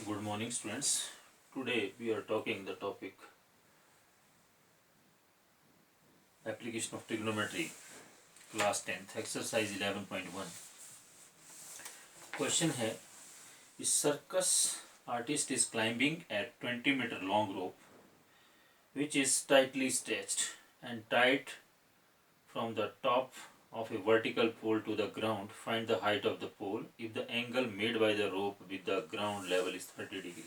Good morning, students. Today we are talking the topic application of trigonometry, class 10th, exercise 11.1. Question है, a circus artist is climbing a 20-meter long rope which is tightly stretched and tied from the top of a vertical pole to the ground. Find the height of the pole if the angle made by the rope with the ground level is 30 degrees.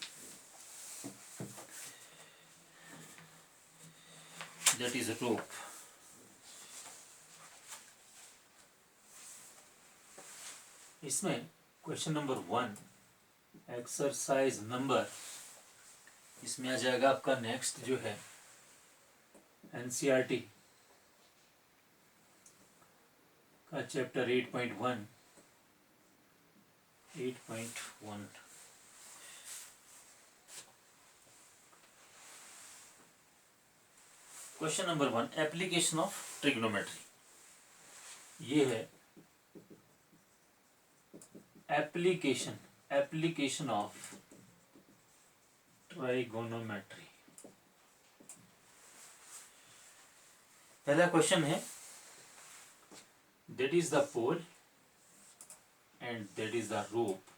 That is a rope. इसमें question number 1 exercise number इसमें आ जाएगा आपका next जो है NCERT का chapter 8.1 question number 1 application of trigonometry. ये है एप्लीकेशन ऑफ ट्राइगोनोमेट्री। पहला क्वेश्चन है, that is the pole and that is the rope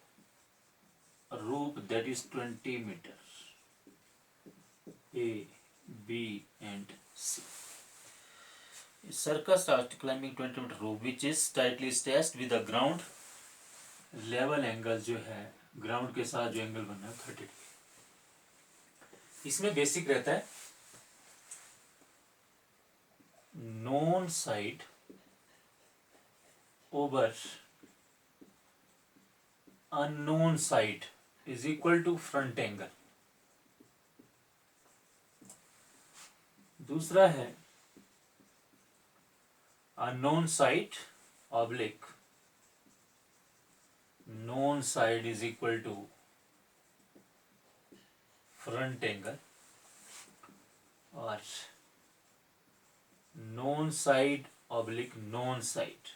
that is 20 meters, A, B and C. A circus starts climbing 20-meter rope which is tightly stretched with the ground level angle जो है ground के साथ जो angle बनना है 30 degree. इसमें basic रहता है known side over unknown side is equal to front angle. दूसरा है unknown side oblique known side is equal to front angle और known side oblique known side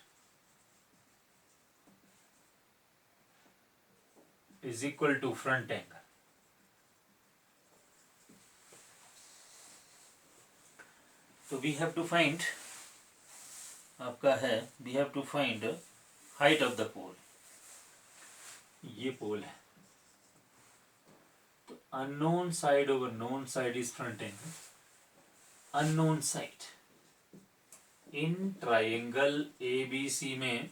is equal to front angle। तो we have to find आपका है we have to find height of the pole। ये pole है तो unknown side over known side is front angle. Unknown side in triangle ABC में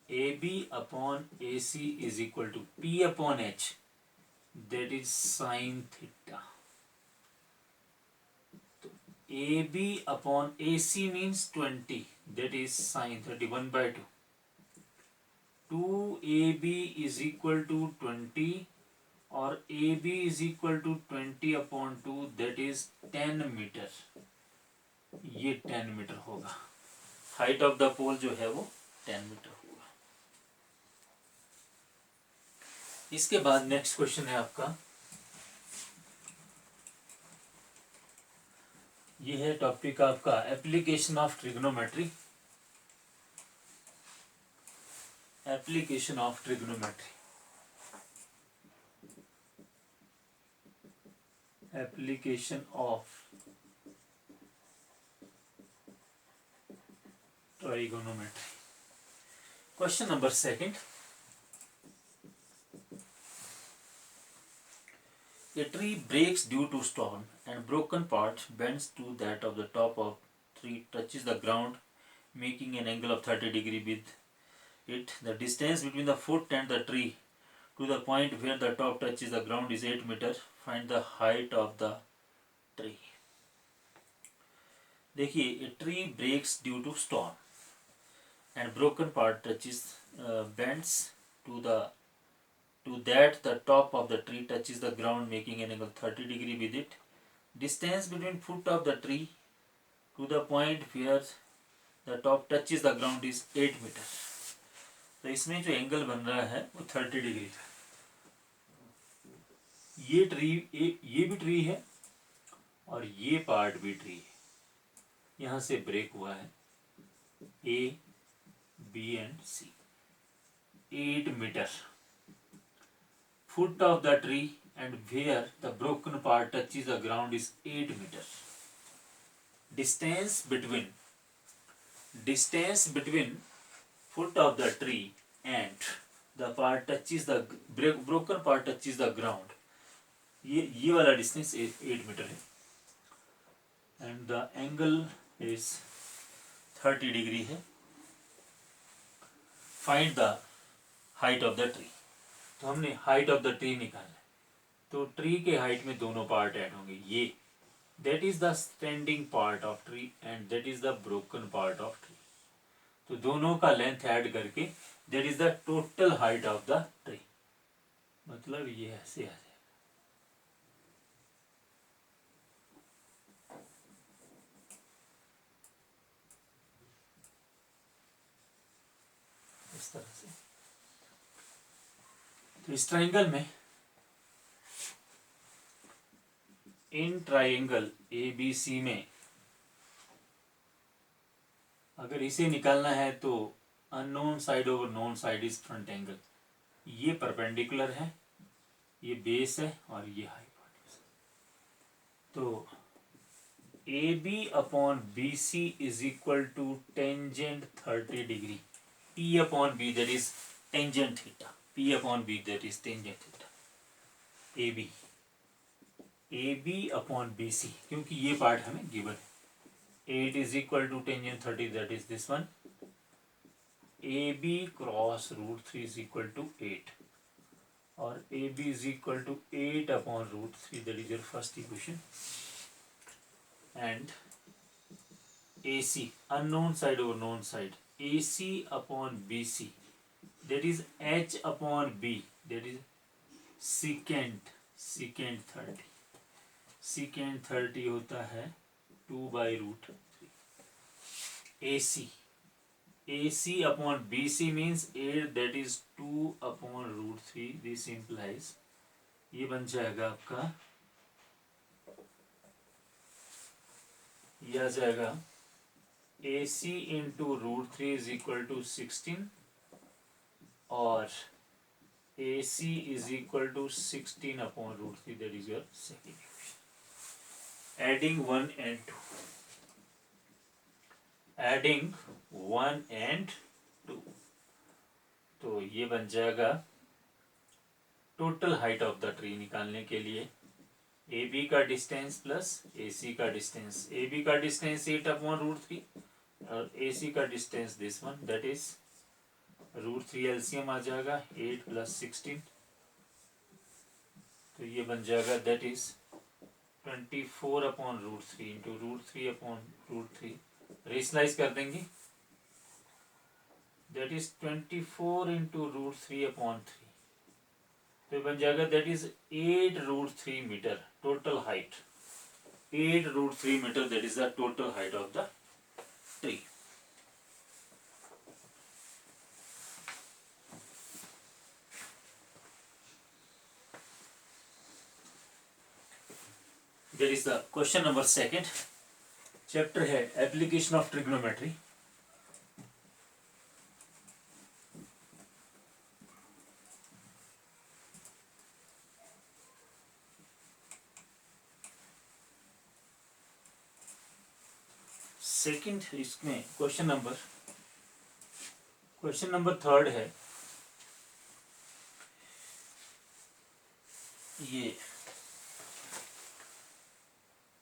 A B upon A C is equal to P upon H that is sine theta. तो A B upon A C means 20 that is sine 31/2। 2ab is equal to 20 और ab is equal to 20/2 that is 10 metre. ये 10 metre होगा। Height of the पोल जो है वो 10 metre होगा। इसके बाद नेक्स्ट क्वेश्चन है आपका, ये है टॉपिक आपका application of trigonometry. Application of trigonometry, application of trigonometry। Question number 2, a tree breaks due to storm and broken part bends to that of the top of tree touches the ground making an angle of 30 degree with it. The distance between the foot and the tree to the point where the top touches the ground is 8 meters. Find the height of the tree. देखिए, a tree breaks due to storm and broken part touches bends to that the top of the tree touches the ground making an angle 30 degree with it. Distance between foot of the tree to the point where the top touches the ground is 8 meters. तो इसमें जो angle बन रहा है वो 30 degree का। ये भी ट्री है और ये पार्ट भी ट्री है। यहां से ब्रेक हुआ है A B and C 8 metre foot of the tree and where the broken part touches the ground is 8 meters. Distance between foot of the tree and the part touches the broken part touches the ground, ये वाला distance 8 metre है, and the angle is 30 degree है. Find the height of the tree. तो हमने height of the tree निकालना है. तो tree के हाइट में दोनों पार्ट ऐड होंगे. ये that is the standing part of tree and that is the broken part of tree. तो दोनों का लेंथ ऐड करके that is the total height of the tree. मतलब ये ऐसे आ जाएगा. इस तरह से. तो इस ट्राइंगल में, इन ट्राइंगल ABC में अगर इसे निकालना है तो unknown side over known side is front angle. ये परपेंडिकुलर है, ये बेस है और ये हाइपोटेन्यूज. तो AB upon BC is equal to tangent 30 degree. P upon B that is tangent theta. P upon B that is tangent theta. AB upon BC, क्योंकि ये part हमें गिवन है. 8 is equal to tangent 30, that is this one. AB cross root 3 is equal to 8 और AB is equal to 8 upon root 3, that is your first equation. And AC, unknown side over known side, AC upon BC, that is H upon B, that is secant 30. Secant 30 होता है 2 by root 3. AC upon BC means 8, that is 2 upon root 3. This implies ये बन जाएगा आपका, ये आ जाएगा AC into root 3 is equal to 16 और AC is equal to 16 upon root 3, that is your second equation. Adding 1 and 2. Adding 1 and 2. तो ये बन जाएगा total height of the tree निकालने के लिए AB का डिस्टेंस प्लस AC का डिस्टेंस. AB का डिस्टेंस 8 अपॉन रूट 3 और AC का distance this one, that is root 3. LCM आ जाएगा 8 प्लस 16. तो ये बन जाएगा that is 24 upon root 3 into root 3 upon root 3. Rationalise कर देंगे, that is 24 into root 3 upon 3. तो बन जाएगा that is 8 root 3 metre total height. 8 root 3 metre, that is the total height of the tree. That is the question number 2. Chapter है application of trigonometry. Second इसमें question number 3 है. ये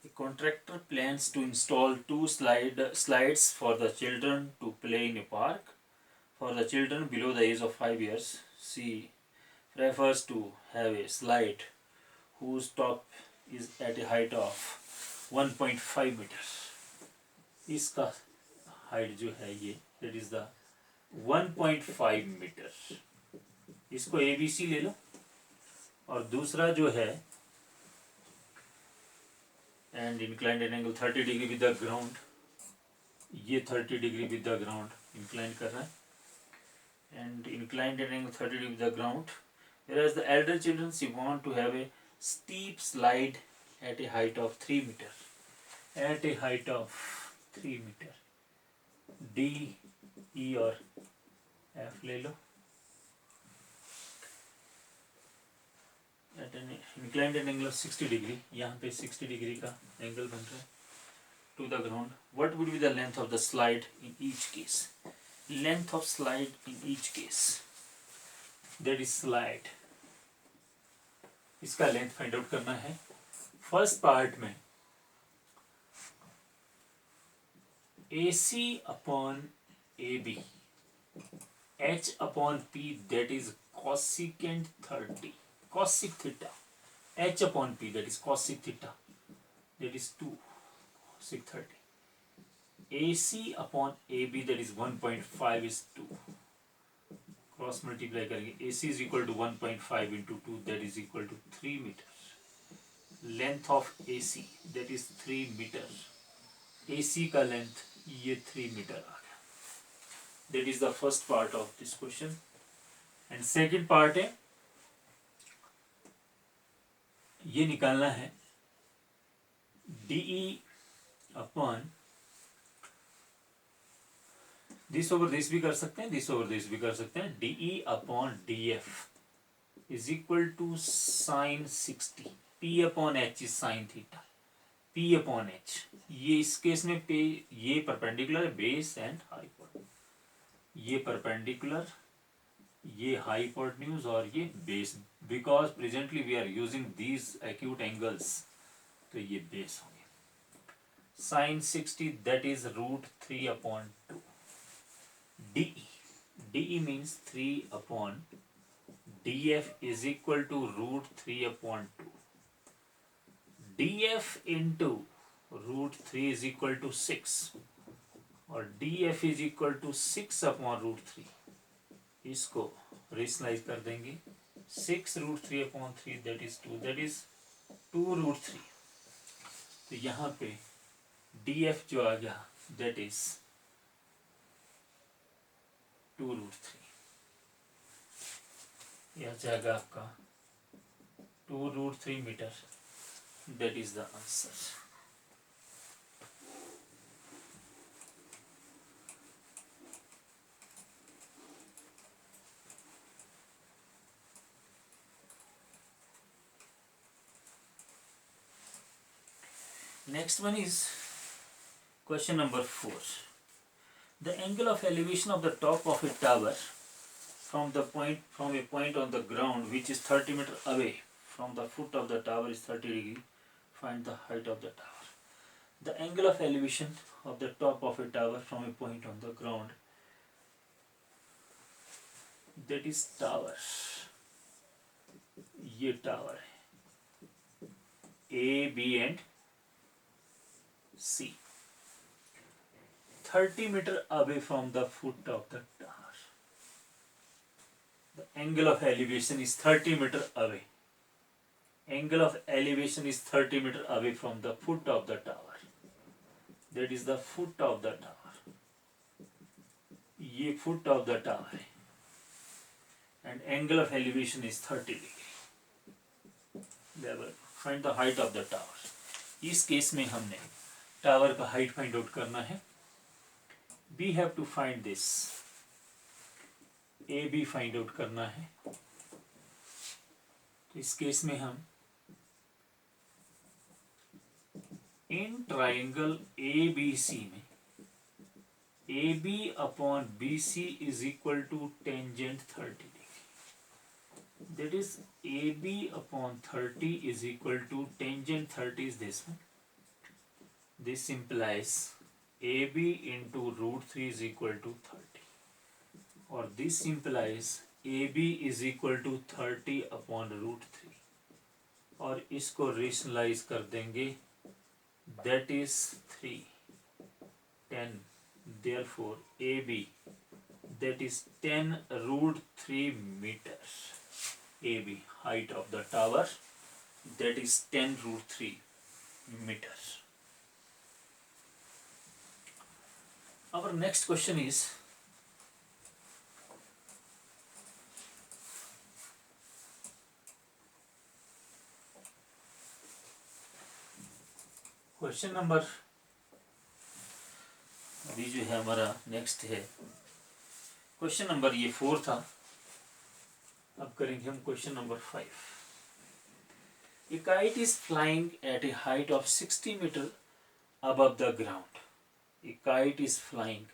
The contractor plans to install 2 slides for the children to play in a park. For the children below the age of 5 years, she prefers to have a slide whose top is at a height of 1.5 meters. इसका height जो है ये that is the 1.5 metre. इसको ABC ले लो. और दूसरा जो है and inclined an angle 30 degree with the ground. ये 30 degree with the ground inclined कर रहा है and inclined an angle 30 degree with the ground. Whereas the elder children, she want to have a steep slide at a height of 3 meter. At a height of 3 meter. D, E और F ले लो. At an inclined angle of 60 degree, यहाँ पे 60 degree का angle बन रहा है to the ground. What would be the length of the slide in each case? Length of slide in each case, that is slide, इसका length find out करना है. First part में AC upon AB, H upon P, that is cosecant 30, cosec theta. H upon P, that is cosec theta, that is 2 cosec 30. AC upon AB, that is 1.5 is 2. Cross multiply करेंगे. AC is equal to 1.5 into 2, that is equal to 3 meters. Length of AC, that is 3 meter. AC का length ये 3 metre आ गया. That is the first part of this question. And second part है, ये निकालना है DE upon this over this भी कर सकते हैं, दिस ओवर दिस भी कर सकते हैं. DE upon DF is equal to sin 60. P upon H is sin theta. P upon H, ये इस केस में पे ये परपेंडिकुलर है बेस एंड हाइपोटेन्यूज, ये परपेंडिकुलर, ये हाइपोटेन्यूज और ये base. Because presently we are using these acute angles, तो ये बेस हो गया. Sine 60, that is √3 upon 2. DE means 3 upon DF is equal to √3 upon 2. DF into √3 is equal to 6 और DF is equal to 6 upon √3. इसको rationalise कर देंगे. 6 √3 upon 3, that is 2, that is 2 √3. तो यहाँ पे DF जो आ गया, that is 2 √3. यह जाएगा आपका 2 √3 metre. That is the answer. Next one is question number 4. The angle of elevation of the top of a tower from a point on the ground which is 30 meter away from the foot of the tower is 30 degree. Find the height of the tower. The angle of elevation of the top of a tower from a point on the ground, that is tower. ये tower है A, B and C. 30 meter away from the foot of the tower. The angle of elevation is 30 meter away. Angle of elevation is 30 meter away from the foot of the tower. That is the foot of the tower. ये foot of the tower है. And angle of elevation is 30 degree. Level. Find the height of the tower. इस case में हमने tower का height find out करना है. We have to find this. AB find out करना है. तो इस केस में हम इन ट्राइंगल ABC में AB upon BC is equal to tangent 30 degree. That is AB upon 30 is equal to tangent 30 is this one. This implies AB into √3 is equal to 30. Or this implies AB is equal to 30 upon √3. और इसको rationalise कर देंगे. That is 3, 10. Therefore, AB, that is 10 √3 meters. AB, height of the tower, that is 10 √3 meters. Our next question is, question number, अभी जो है हमारा next है question number, ये 4 था. अब करेंगे हम question number 5. A kite is flying at a height of 60 meters above the ground. A kite is flying.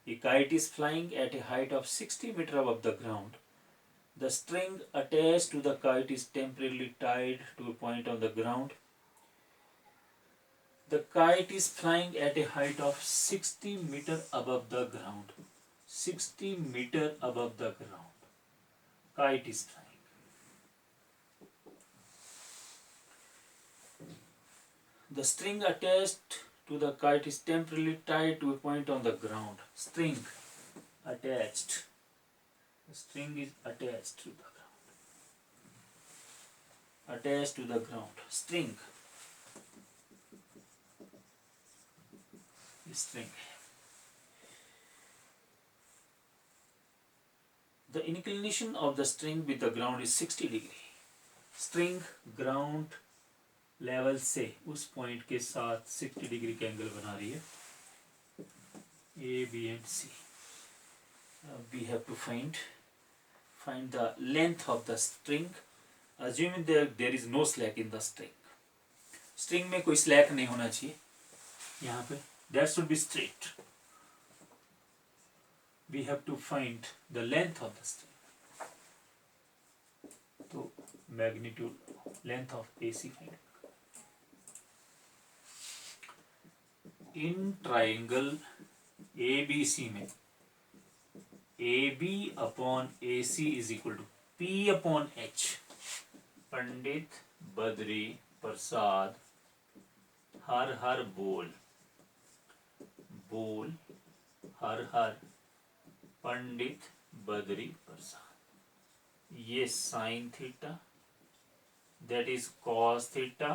A kite is flying at a height of 60 meters above the ground. The string attached to the kite is temporarily tied to a point on the ground. The kite is flying at a height of 60 meters above the ground. 60 meters above the ground. Kite is flying. The string attached to the kite is temporarily tied to a point on the ground. String attached. The string is attached to the ground. Attached to the ground. String. String. The inclination of the string with the ground is 60 degree. String ground level से उस point के साथ 60 degree का angle बना रही है A B and C we have to find the length of the string assuming there is no slack in the string में कोई slack नहीं होना चाहिए यहाँ पे that should be straight we have to find the length of the string तो magnitude length of AC find in triangle ABC में AB upon AC is equal to P upon H Pandit Badri Prasad हर हर बोल बोल हर हर पंडित बद्री प्रसाद ये sine theta that is cos theta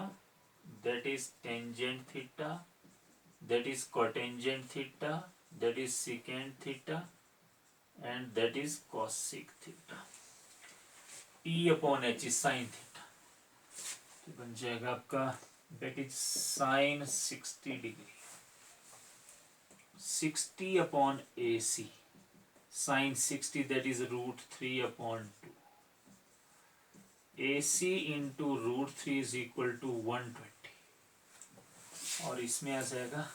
that is tangent theta that is cotangent theta, that is secant theta, and that is cosec theta. P upon H is sin theta. तो बन जाएगा आपका that is sin 60 degree. 60 upon AC. Sin 60 that is root 3 upon 2. AC into root 3 is equal to 120. और इसमें आ जाएगा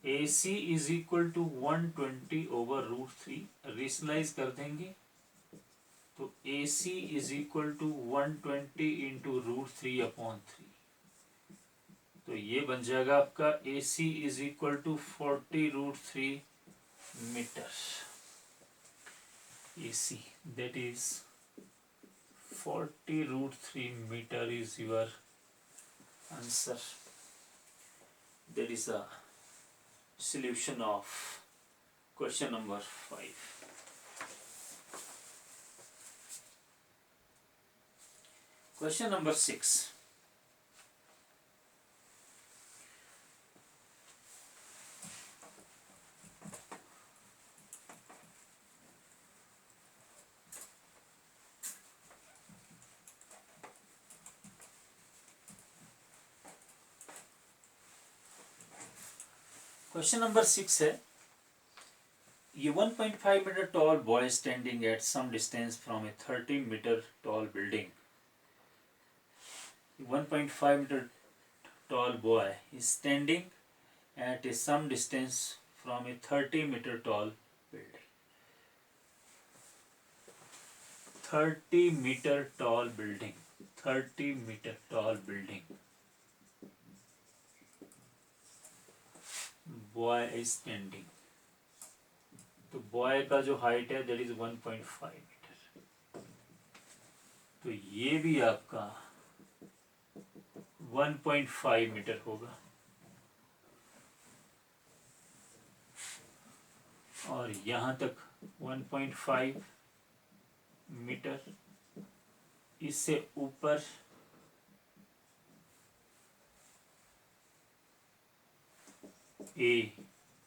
AC is equal to 120 over root 3 rationalise कर देंगे तो AC is equal to 120 into root 3 upon 3 तो ये बन जाएगा आपका AC is equal to 40 root 3 metre AC that is 40 root 3 metre is your answer. That is a solution of question number 5. Question number 6. Question number 6 है ये 1.5 metre tall boy standing at some distance from a 30 metre tall building 1.5 metre tall boy is standing at a some distance from a 30 metre tall building 30 metre tall building 30 metre tall building boy is standing तो boy का जो height है that is 1.5 metre तो ये भी आपका 1.5 metre होगा और यहां तक 1.5 मीटर इससे ऊपर A,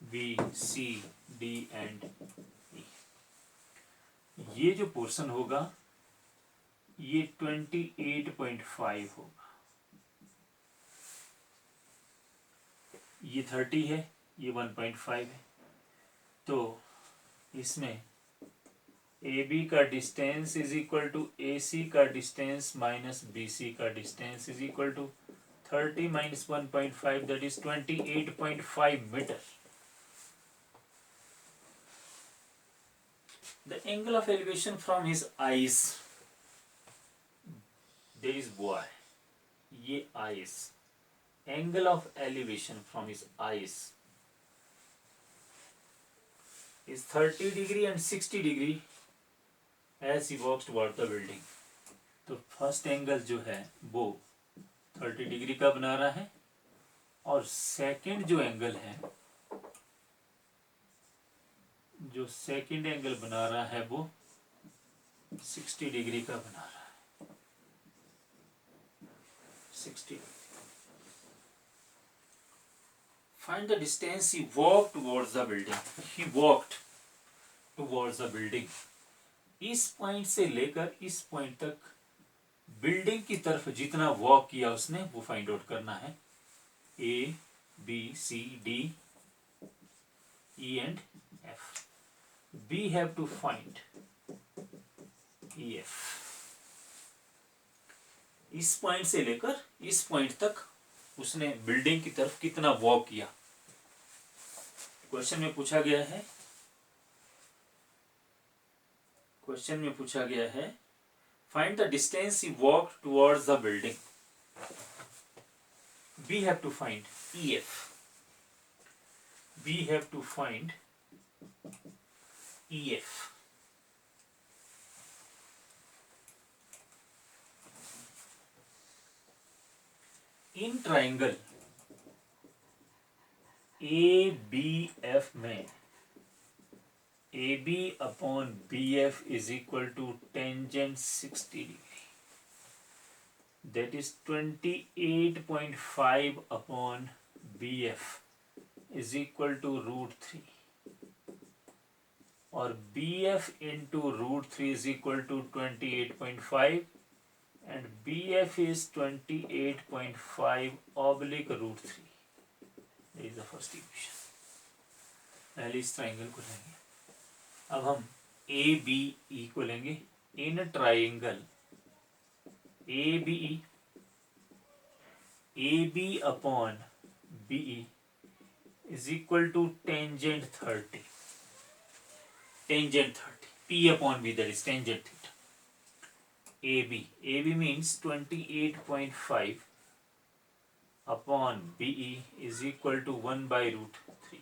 B, C, D and E. ये जो पोर्शन होगा ये 28.5 होगा ये 30 है ये 1.5 है तो इसमें ए बी का distance is equal to A C का डिस्टेंस माइनस बी सी का distance is equal to 30 minus 1.5, that is 28.5 meter. The angle of elevation from his eyes, there is boy, ye eyes, angle of elevation from his eyes is 30 degree and 60 degree as he walks toward the building. तो first angle जो है वो 30 degree का बना रहा है और second जो एंगल है, जो सेकंड एंगल बना रहा है वो 60 डिग्री का बना रहा है, 60. Find the distance he walked towards the building. He walked towards the building. इस पॉइंट से लेकर इस पॉइंट तक बिल्डिंग की तरफ जितना वॉक किया उसने वो फाइंड आउट करना है. A B C D E and F. We have to find E F. इस पॉइंट से लेकर इस पॉइंट तक उसने बिल्डिंग की तरफ कितना वॉक किया. क्वेश्चन में पूछा गया है, क्वेश्चन में पूछा गया है find the distance he walked towards the building. We have to find EF. We have to find EF. In triangle ABF में AB upon BF is equal to tangent 60 degree. That is 28.5 upon BF is equal to root 3. और BF into root 3 is equal to 28.5 and BF is 28.5 oblique root 3. This is the first equation. पहले इस triangle को लेंगे. अब हम A B E को लेंगे. In triangle A B upon B is equal to tangent 30. Tangent 30 P upon B, that is tangent theta. A B means 28.5 upon B is equal to 1/√3.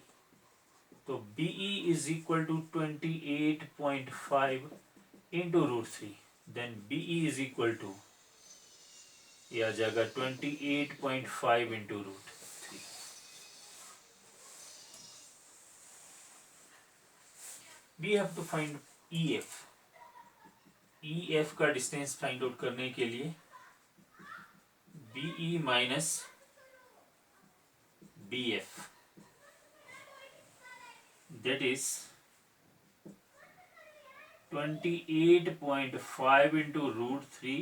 तो BE is equal to 28.5 into √3. Then BE is equal to, ये आ जाएगा 28.5 into √3. We have to find EF. EF का distance find out करने के लिए BE minus BF, that is 28.5 into √3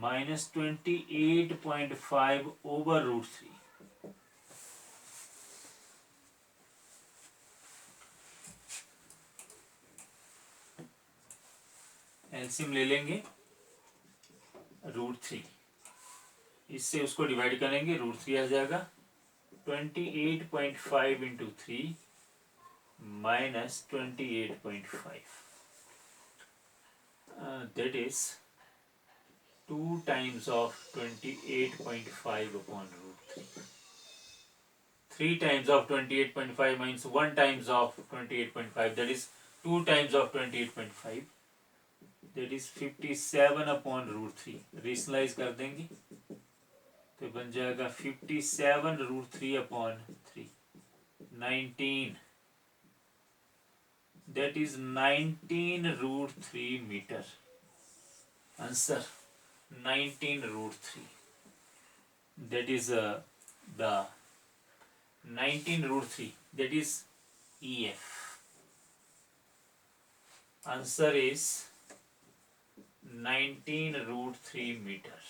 minus 28.5 over √3. LCM ले लेंगे √3, इससे उसको डिवाइड करेंगे, √3 आ जाएगा. 28.5 into 3 minus 28.5. That is 2 times of 28.5 upon √3. 3 times of 28.5 means 1 times of 28.5. That is 2 times of 28.5. That is 57 upon √3. Rationalise कर देंगे तो बन जाएगा 57 √3 upon 3. 19. That is 19 √3 meter. Answer 19 √3. That is the 19 √3. That is EF. Answer is 19 √3 meter.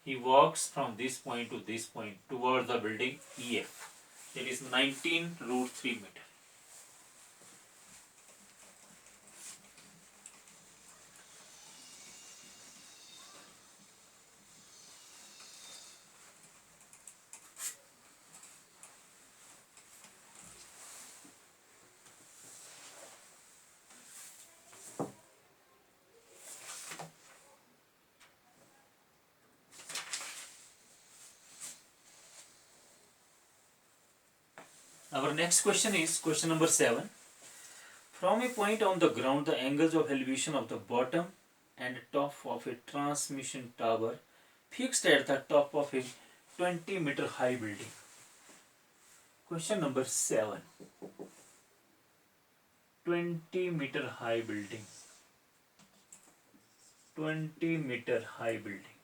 He walks from this point to this point towards the building EF. That is 19 √3 meter. Our next question is question number 7. From a point on the ground, the angles of elevation of the bottom and top of a transmission tower fixed at the top of a 20-meter high building. Question number 7. 20-meter high building. 20-meter high building.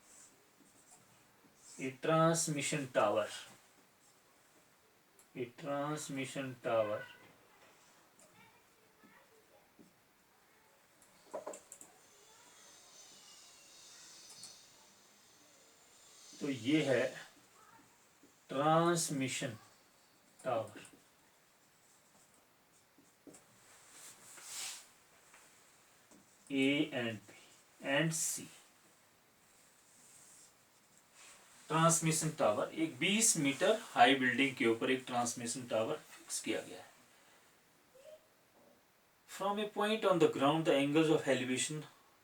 A transmission tower. A transmission tower तो ये है transmission tower. A and B and C. Transmission tower, एक 20 metre high building के ऊपर एक transmission tower fix किया गया है. From A point on the ground the angles of elevation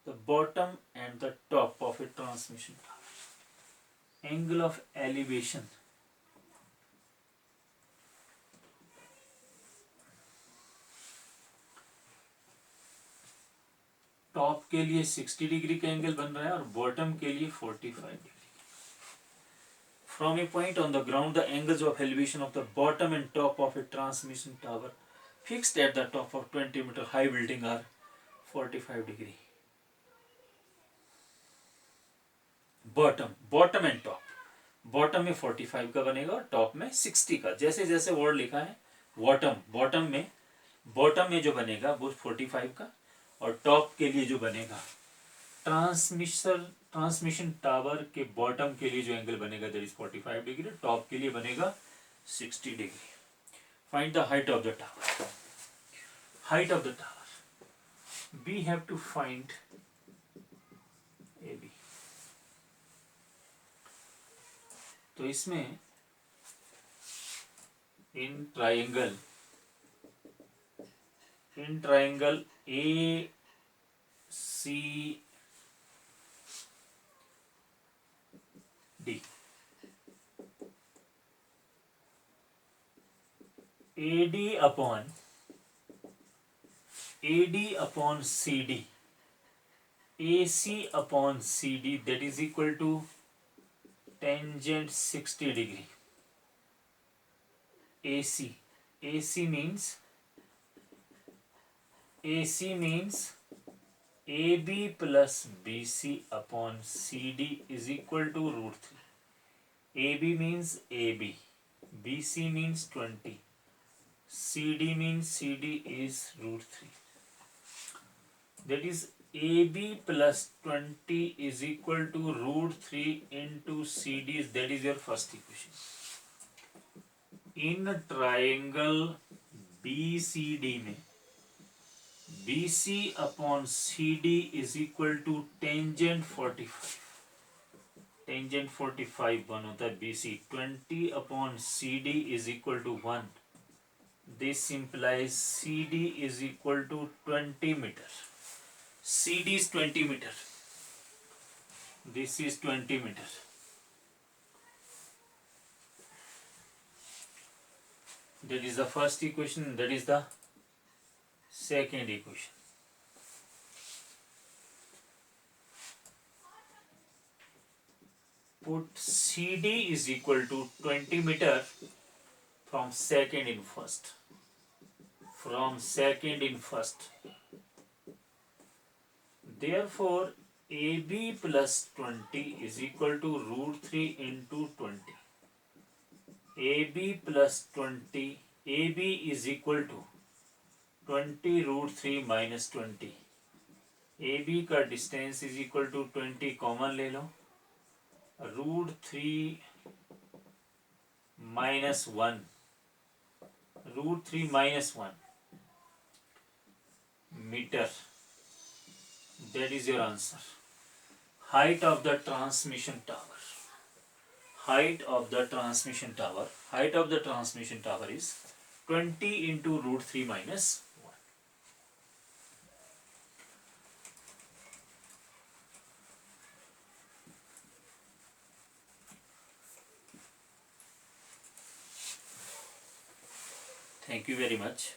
the bottom and the top of A transmission tower. Angle of elevation top के लिए 60 degree का एंगल बन रहा है और बॉटम के लिए 45 degree. From a point on the ground, the angles of elevation of the bottom and top of a transmission tower fixed at the top of 20-meter high building are 45 degree. bottom and top. bottom में 45 का बनेगा और top में 60 का. जैसे जैसे word लिखा है bottom में जो बनेगा वो 45 का और top के लिए जो बनेगा ट्रांसमिशन टावर के बॉटम के लिए जो एंगल बनेगा दैट इज 45 डिग्री. टॉप के लिए बनेगा 60 degree. Find the height of the tower. Height of the tower we have to find AB. तो इसमें in triangle ACD AD upon CD, AC upon CD, that is equal to tangent 60 degree. AC means AB plus BC upon CD is equal to root 3. AB means AB, BC means 20, CD means CD is root 3. That is AB plus 20 is equal to root 3 into CD. That is your first equation. In triangle BCD में BC upon CD is equal to tangent 45. Tangent 45 1 होता है BC. 20 upon CD is equal to 1. This implies CD is equal to 20 meter. CD is 20 meter. This is 20 meter. That is the first equation. That is the second equation. Put CD is equal to 20 meter from second in first. Therefore, AB plus 20 is equal to root 3 into 20. AB plus 20, AB is equal to 20 root 3 minus 20. AB का distance is equal to 20 common ले लो. Root 3 minus 1. Root 3 minus 1 meter. That is your answer. Height of the transmission tower. Height of the transmission tower is 20 into root 3 minus 1. Thank you very much.